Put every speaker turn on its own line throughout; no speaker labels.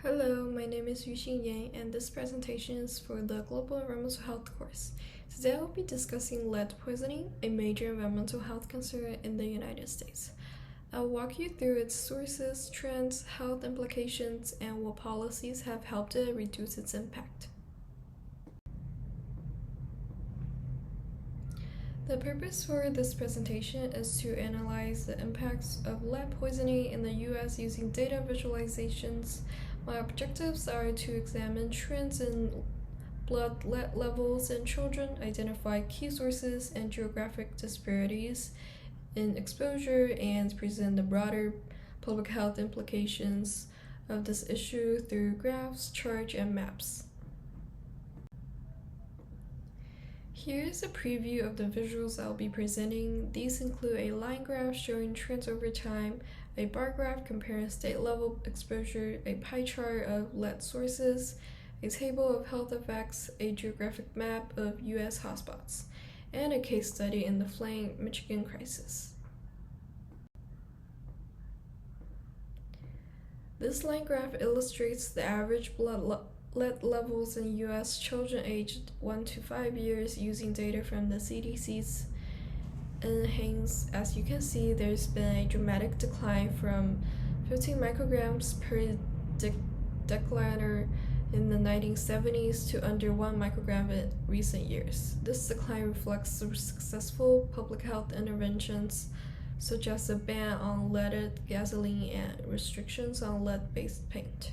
Hello, my name is Yuxin Yang, and this presentation is for the Global Environmental Health course. Today I will be discussing lead poisoning, a major environmental health concern in the United States. I'll walk you through its sources, trends, health implications, and what policies have helped it reduce its impact. The purpose for this presentation is to analyze the impacts of lead poisoning in the US using data visualizations. My objectives are to examine trends in blood lead levels in children, identify key sources and geographic disparities in exposure, and present the broader public health implications of this issue through graphs, charts, and maps. Here's a preview of the visuals I'll be presenting. These include a line graph showing trends over time, a bar graph comparing state-level exposure, a pie chart of lead sources, a table of health effects, a geographic map of U.S. hotspots, and a case study in the Flint, Michigan crisis. This line graph illustrates the average lead levels in U.S. children aged 1 to 5 years using data from the CDC's NHANES. As you can see, there's been a dramatic decline from 15 micrograms per deciliter in the 1970s to under 1 microgram in recent years. This decline reflects the successful public health interventions such as a ban on leaded gasoline and restrictions on lead-based paint.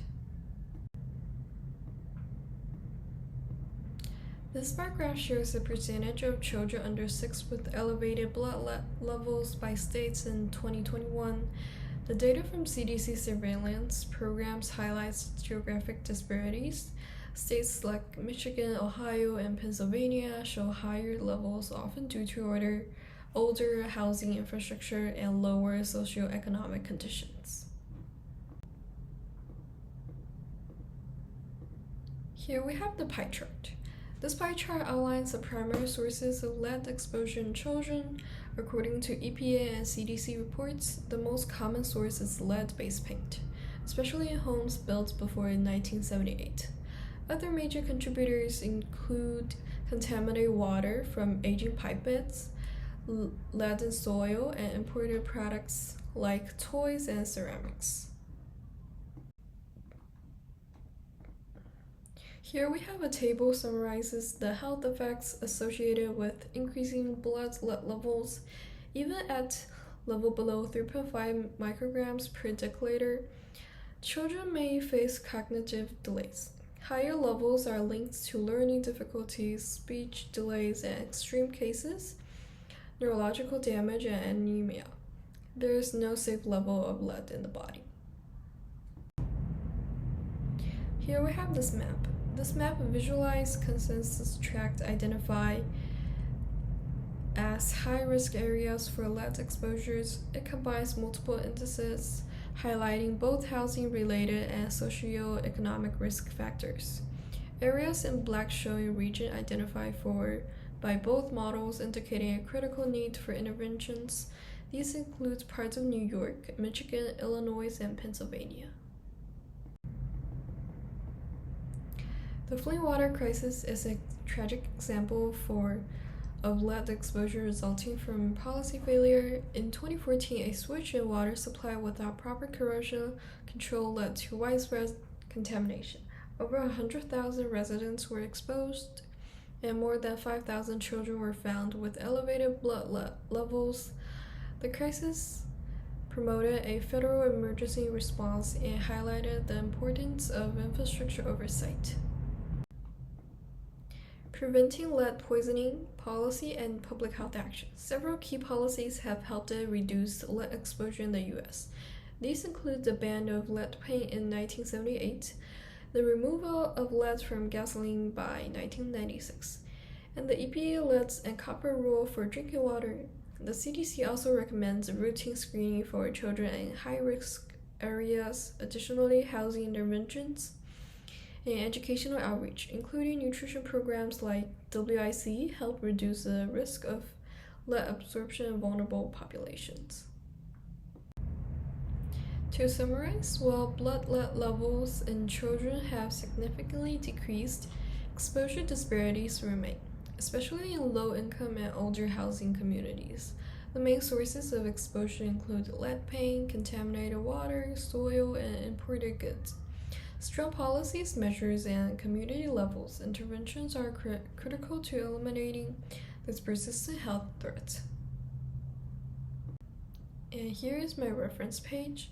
This bar graph shows the percentage of children under 6 with elevated blood levels by states in 2021. The data from CDC surveillance programs highlights geographic disparities. States like Michigan, Ohio, and Pennsylvania show higher levels, often due to older housing infrastructure and lower socioeconomic conditions. Here we have the pie chart. This pie chart outlines the primary sources of lead exposure in children. According to EPA and CDC reports, the most common source is lead-based paint, especially in homes built before 1978. Other major contributors include contaminated water from aging pipe beds, lead in soil, and imported products like toys and ceramics. Here we have a table summarizes the health effects associated with increasing blood lead levels. Even at level below 3.5 micrograms per deciliter, children may face cognitive delays. Higher levels are linked to learning difficulties, speech delays, and extreme cases, neurological damage, and anemia. There is no safe level of lead in the body. Here we have this map. This map visualizes consensus tracts identified as high-risk areas for lead exposures. It combines multiple indices, highlighting both housing-related and socio-economic risk factors. Areas in black showing region identified by both models indicating a critical need for interventions. These include parts of New York, Michigan, Illinois, and Pennsylvania. The Flint water crisis is a tragic example of lead exposure resulting from policy failure. In 2014, a switch in water supply without proper corrosion control led to widespread contamination. Over 100,000 residents were exposed, and more than 5,000 children were found with elevated blood levels. The crisis promoted a federal emergency response and highlighted the importance of infrastructure oversight. Preventing lead poisoning, policy, and public health action. Several key policies have helped reduce lead exposure in the U.S. These include the ban of lead paint in 1978, the removal of lead from gasoline by 1996, and the EPA lead and copper rule for drinking water. The CDC also recommends routine screening for children in high-risk areas. Additionally, housing interventions and educational outreach, including nutrition programs like WIC, help reduce the risk of lead absorption in vulnerable populations. To summarize, while blood lead levels in children have significantly decreased, exposure disparities remain, especially in low-income and older housing communities. The main sources of exposure include lead paint, contaminated water, soil, and imported goods. Strong policies, measures, and community levels interventions are critical to eliminating this persistent health threat. And here is my reference page.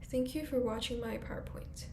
Thank you for watching my PowerPoint.